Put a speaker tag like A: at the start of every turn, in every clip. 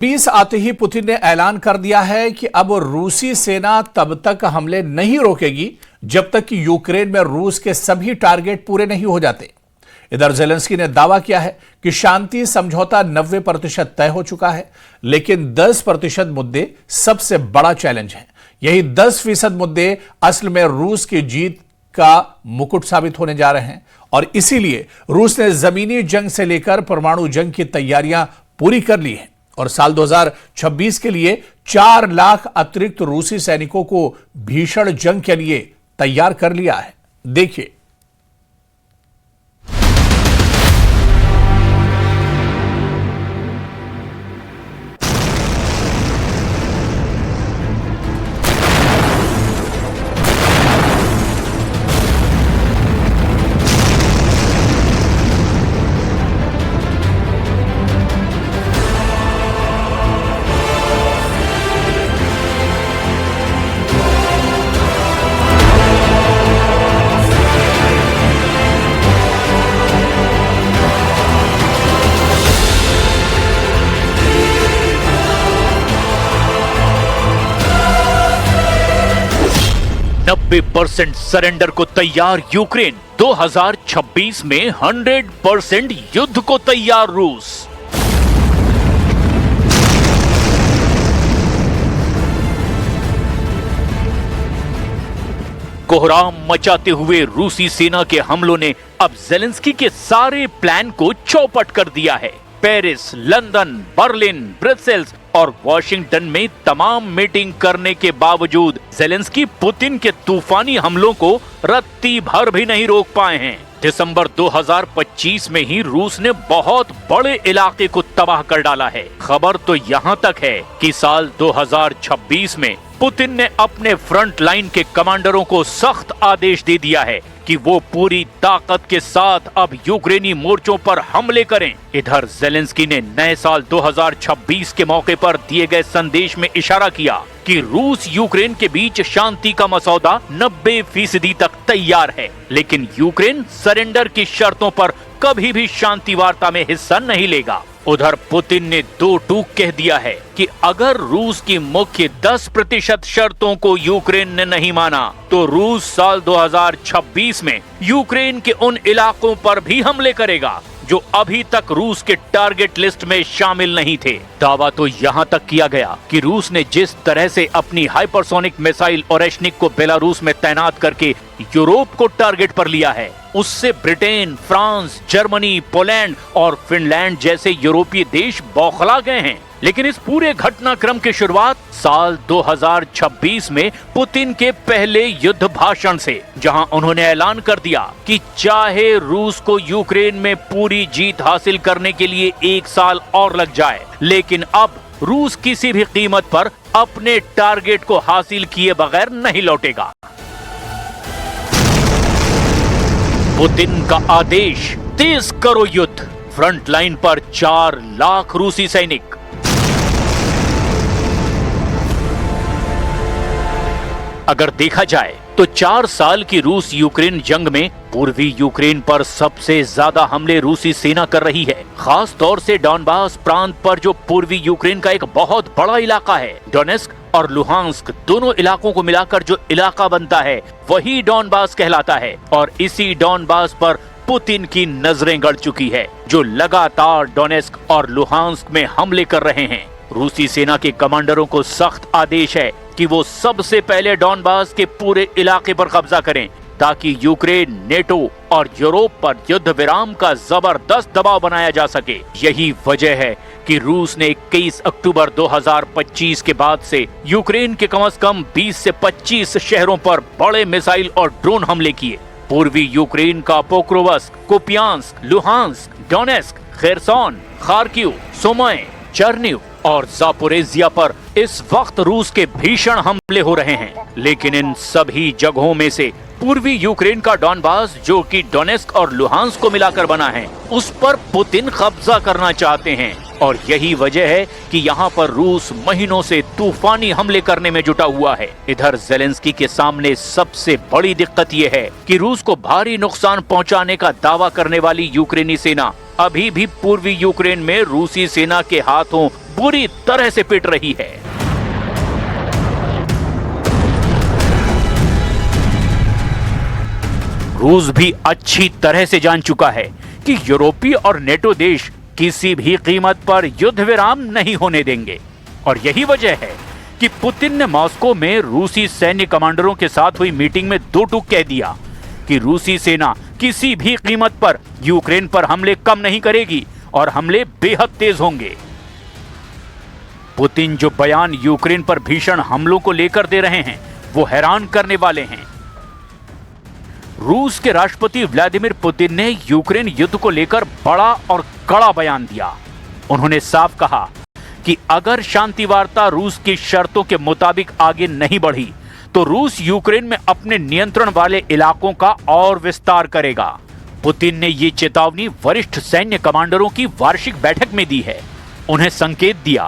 A: 20 आते ही पुतिन ने ऐलान कर दिया है कि अब रूसी सेना तब तक हमले नहीं रोकेगी जब तक कि यूक्रेन में रूस के सभी टारगेट पूरे नहीं हो जाते। इधर जेलेंस्की ने दावा किया है कि शांति समझौता 90% तय हो चुका है, लेकिन 10% मुद्दे सबसे बड़ा चैलेंज है। यही 10% मुद्दे असल में रूस की जीत का मुकुट साबित होने जा रहे हैं और इसीलिए रूस ने जमीनी जंग से लेकर परमाणु जंग की तैयारियां पूरी कर ली हैं और साल 2026 के लिए 4 लाख अतिरिक्त रूसी सैनिकों को भीषण जंग के लिए तैयार कर लिया है। देखिए,
B: %90 सरेंडर को तैयार यूक्रेन, 2026 में 100% युद्ध को तैयार रूस। कोहराम मचाते हुए रूसी सेना के हमलों ने अब जेलेंस्की के सारे प्लान को चौपट कर दिया है। पेरिस, लंदन, बर्लिन, ब्रसेल्स और वॉशिंगटन में तमाम मीटिंग करने के बावजूद जेलेंस्की पुतिन के तूफानी हमलों को रत्ती भर भी नहीं रोक पाए हैं। दिसंबर 2025 में ही रूस ने बहुत बड़े इलाके को तबाह कर डाला है। खबर तो यहाँ तक है कि साल 2026 में पुतिन ने अपने फ्रंट लाइन के कमांडरों को सख्त आदेश दे दिया है कि वो पूरी ताकत के साथ अब यूक्रेनी मोर्चों पर हमले करें। इधर जेलेंस्की ने नए साल 2026 के मौके पर दिए गए संदेश में इशारा किया कि रूस यूक्रेन के बीच शांति का मसौदा 90% तक तैयार है, लेकिन यूक्रेन सरेंडर की शर्तों पर कभी भी शांति वार्ता में हिस्सा नहीं लेगा। उधर पुतिन ने 2 टूक कह दिया है कि अगर रूस की मुख्य 10% शर्तों को यूक्रेन ने नहीं माना तो रूस साल 2026 में यूक्रेन के उन इलाकों पर भी हमले करेगा जो अभी तक रूस के टारगेट लिस्ट में शामिल नहीं थे। दावा तो यहाँ तक किया गया कि रूस ने जिस तरह से अपनी हाइपरसोनिक मिसाइल ओरेशनिक को बेलारूस में तैनात करके यूरोप को टारगेट पर लिया है, उससे ब्रिटेन, फ्रांस, जर्मनी, पोलैंड और फिनलैंड जैसे यूरोपीय देश बौखला गए हैं। लेकिन इस पूरे घटनाक्रम की शुरुआत साल 2026 में पुतिन के पहले युद्ध भाषण से, जहां उन्होंने ऐलान कर दिया कि चाहे रूस को यूक्रेन में पूरी जीत हासिल करने के लिए 1 साल और लग जाए, लेकिन अब रूस किसी भी कीमत पर अपने टारगेट को हासिल किए बगैर नहीं लौटेगा। पुतिन का आदेश, तेज करो युद्ध। फ्रंट लाइन पर 4 लाख रूसी सैनिक। अगर देखा जाए तो 4 साल की रूस यूक्रेन जंग में पूर्वी यूक्रेन पर सबसे ज्यादा हमले रूसी सेना कर रही है। खास तौर से डॉनबास प्रांत पर, जो पूर्वी यूक्रेन का एक बहुत बड़ा इलाका है। डोनेस्क और लुहांस्क दोनों इलाकों को मिलाकर जो इलाका बनता है वही डॉनबास कहलाता है और इसी डॉनबास पर पुतिन की नजरें गड़ चुकी है, जो लगातार डोनेस्क और लुहांस्क में हमले कर रहे हैं। रूसी सेना के कमांडरों को सख्त आदेश है कि वो सबसे पहले डॉनबास के पूरे इलाके पर कब्जा करें ताकि यूक्रेन, नेटो और यूरोप पर युद्ध विराम का जबरदस्त दबाव बनाया जा सके। यही वजह है कि रूस ने 21 अक्टूबर 2025 के बाद से यूक्रेन के कम से कम 20 से 25 शहरों पर बड़े मिसाइल और ड्रोन हमले किए। पूर्वी यूक्रेन का Pokrovsk, Kupiansk, Luhansk, Donetsk, Kherson, Kharkiv, Sumy, Chernihiv और जापोरेजिया पर इस वक्त रूस के भीषण हमले हो रहे हैं। लेकिन इन सभी जगहों में से पूर्वी यूक्रेन का डॉनबास, जो कि डोनेस्क और लुहांस्क को मिलाकर बना है, उस पर पुतिन कब्जा करना चाहते हैं और यही वजह है कि यहाँ पर रूस महीनों से तूफानी हमले करने में जुटा हुआ है। इधर जेलेंस्की के सामने सबसे बड़ी दिक्कत ये है कि रूस को भारी नुकसान पहुँचाने का दावा करने वाली यूक्रेनी सेना अभी भी पूर्वी यूक्रेन में रूसी सेना के हाथों बुरी तरह से पिट रही है। रूस भी अच्छी तरह से जान चुका है कि यूरोपीय और नेटो देश किसी भी कीमत पर युद्ध विराम नहीं होने देंगे, और यही वजह है कि पुतिन ने मॉस्को में रूसी सैन्य कमांडरों के साथ हुई मीटिंग में दो टूक कह दिया कि रूसी सेना किसी भी कीमत पर यूक्रेन पर हमले कम नहीं करेगी और हमले बेहद तेज होंगे। पुतिन जो बयान यूक्रेन पर भीषण हमलों को लेकर दे रहे हैं वो हैरान करने वाले हैं। रूस के राष्ट्रपति व्लादिमीर पुतिन ने यूक्रेन युद्ध को लेकर बड़ा और कड़ा बयान दिया। उन्होंने साफ कहा कि अगर शांति वार्ता रूस की शर्तों के मुताबिक आगे नहीं बढ़ी तो रूस यूक्रेन में अपने नियंत्रण वाले इलाकों का और विस्तार करेगा। पुतिन ने ये चेतावनी वरिष्ठ सैन्य कमांडरों की वार्षिक बैठक में दी है। उन्हें संकेत दिया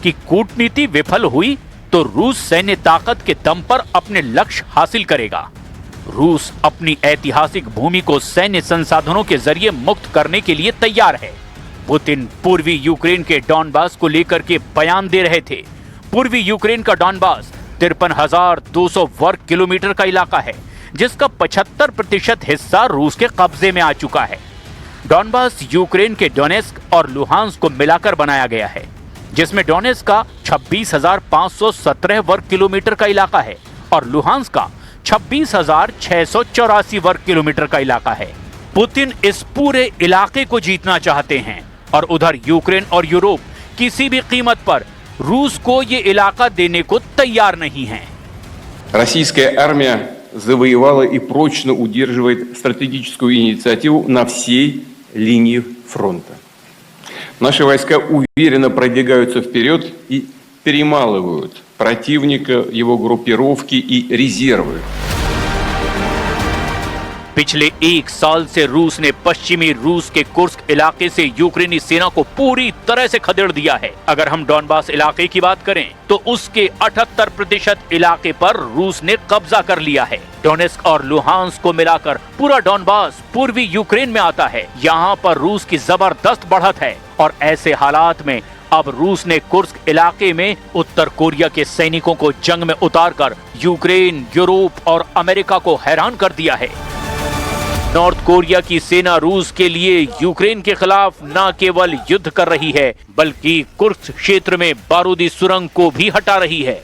B: कि कूटनीति विफल हुई तो रूस सैन्य ताकत के दम पर अपने लक्ष्य हासिल करेगा। रूस अपनी ऐतिहासिक भूमि को सैन्य संसाधनों के जरिए मुक्त करने के लिए तैयार है। पुतिन पूर्वी यूक्रेन के डॉनबास को लेकर के बयान दे रहे थे। पूर्वी यूक्रेन का डॉनबास 53,200 वर्ग किलोमीटर का इलाका है, जिसका 75% हिस्सा रूस के कब्जे में आ चुका है। डॉनबास यूक्रेन के डोनेस्क और लुहांस्क को मिलाकर बनाया गया है, जिसमें डोनेस्क का 26,517 वर्ग किलोमीटर का इलाका है और लुहांस्क का 26,684 वर्ग किलोमीटर का इलाका है। पुतिन इस पूरे इलाके को जीतना चाहते हैं और उधर यूक्रेन और यूरोप किसी भी कीमत पर रूस को ये इलाका देने को तैयार नहीं है।
C: Российская армия завоевала и прочно удерживает стратегическую инициативу на всей линии фронта. Наши войска уверенно продвигаются вперед и перемалывают противника, его группировки и резервы.
B: पिछले एक साल से रूस ने पश्चिमी रूस के कुर्स्क इलाके से यूक्रेनी सेना को पूरी तरह से खदेड़ दिया है। अगर हम डॉनबास इलाके की बात करें तो उसके 78% इलाके पर रूस ने कब्जा कर लिया है। डोनेस्क और लुहांस्क को मिलाकर पूरा डॉनबास पूर्वी यूक्रेन में आता है। यहाँ पर रूस की जबरदस्त बढ़त है और ऐसे हालात में अब रूस ने कुर्स्क इलाके में उत्तर कोरिया के सैनिकों को जंग में उतारकर यूक्रेन, यूरोप और अमेरिका को हैरान कर दिया है। नॉर्थ कोरिया की सेना रूस के लिए यूक्रेन के खिलाफ न केवल युद्ध कर रही है बल्कि कुर्स्क क्षेत्र में बारूदी सुरंग को भी हटा रही है।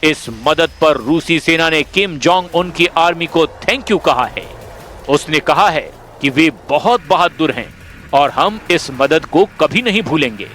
B: इस मदद पर रूसी सेना ने किम जोंग उन की आर्मी को थैंक यू कहा है। उसने कहा है कि वे बहुत बहादुर हैं और हम इस मदद को कभी नहीं भूलेंगे।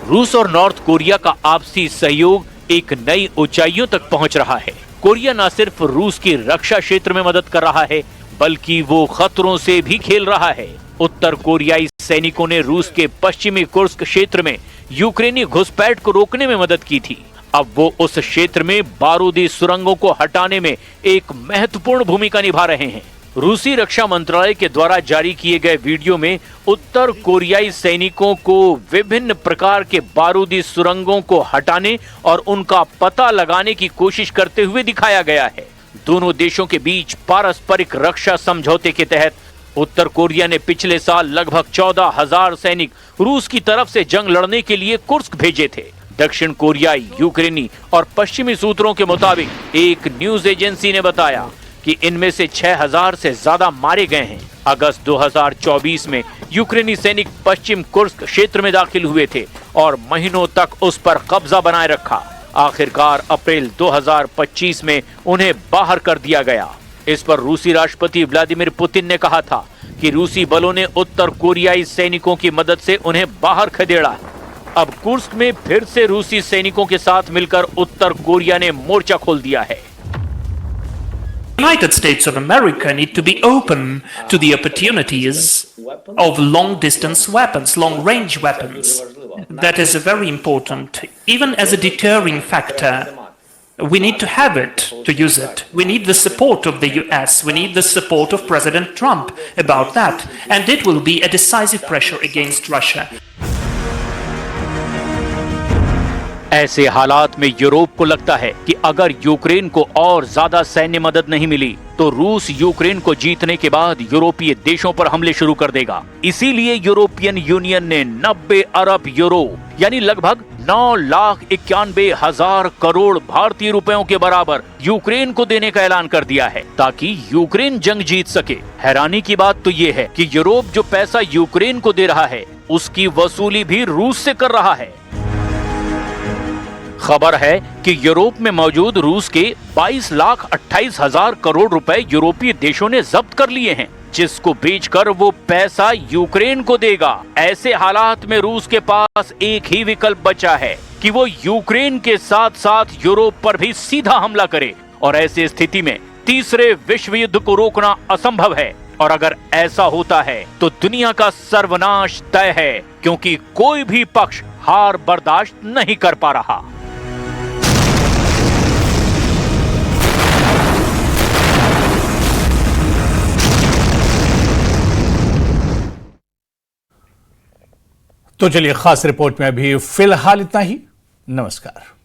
B: रूस और नॉर्थ कोरिया का आपसी सहयोग एक नई ऊंचाइयों तक पहुंच रहा है। कोरिया न सिर्फ रूस की रक्षा क्षेत्र में मदद कर रहा है बल्कि वो खतरों से भी खेल रहा है। उत्तर कोरियाई सैनिकों ने रूस के पश्चिमी कुर्स्क क्षेत्र में यूक्रेनी घुसपैठ को रोकने में मदद की थी। अब वो उस क्षेत्र में बारूदी सुरंगों को हटाने में एक महत्वपूर्ण भूमिका निभा रहे हैं। रूसी रक्षा मंत्रालय के द्वारा जारी किए गए वीडियो में उत्तर कोरियाई सैनिकों को विभिन्न प्रकार के बारूदी सुरंगों को हटाने और उनका पता लगाने की कोशिश करते हुए दिखाया गया है। दोनों देशों के बीच पारस्परिक रक्षा समझौते के तहत उत्तर कोरिया ने पिछले साल लगभग 14,000 सैनिक रूस की तरफ से जंग लड़ने के लिए कुर्स्क भेजे थे। दक्षिण कोरियाई, यूक्रेनी और पश्चिमी सूत्रों के मुताबिक एक न्यूज एजेंसी ने बताया कि इनमें से 6,000 से ज्यादा मारे गए हैं। अगस्त 2024 में यूक्रेनी सैनिक पश्चिम कुर्स्क क्षेत्र में दाखिल हुए थे और महीनों तक उस पर कब्जा बनाए रखा। आखिरकार अप्रैल 2025 में उन्हें बाहर कर दिया गया। इस पर रूसी राष्ट्रपति व्लादिमीर पुतिन ने कहा था कि रूसी बलों ने उत्तर कोरियाई सैनिकों की मदद से उन्हें बाहर खदेड़ा। अब कुर्स्क में फिर से रूसी सैनिकों के साथ मिलकर उत्तर कोरिया ने मोर्चा खोल दिया है।
D: United States of America need to be open to the opportunities of long-distance weapons, long-range weapons. That is very important. Even as a deterring factor, we need to have it to use it. We need the support of the US. We need the support of President Trump about that. And it will be a decisive pressure against Russia.
B: ऐसे हालात में Europe को लगता है कि अगर Ukraine को और ज्यादा सैन्य मदद नहीं मिली तो रूस यूक्रेन को जीतने के बाद यूरोपीय देशों पर हमले शुरू कर देगा। इसीलिए यूरोपियन यूनियन ने 90 अरब यूरो यानी लगभग 9,91,000 करोड़ भारतीय रुपयों के बराबर यूक्रेन को देने का ऐलान कर दिया है ताकि यूक्रेन जंग जीत सके। हैरानी की बात तो ये है कि यूरोप जो पैसा यूक्रेन को दे रहा है उसकी वसूली भी रूस से कर रहा है। खबर है कि यूरोप में मौजूद रूस के 22,28,000 करोड़ रुपए यूरोपीय देशों ने जब्त कर लिए हैं, जिसको बेचकर वो पैसा यूक्रेन को देगा। ऐसे हालात में रूस के पास एक ही विकल्प बचा है कि वो यूक्रेन के साथ साथ यूरोप पर भी सीधा हमला करे और ऐसी स्थिति में तीसरे विश्व युद्ध को रोकना असंभव है। और अगर ऐसा होता है तो दुनिया का सर्वनाश तय है, क्योंकि कोई भी पक्ष हार बर्दाश्त नहीं कर पा रहा।
A: तो चलिए, खास रिपोर्ट में अभी फिलहाल इतना ही। नमस्कार।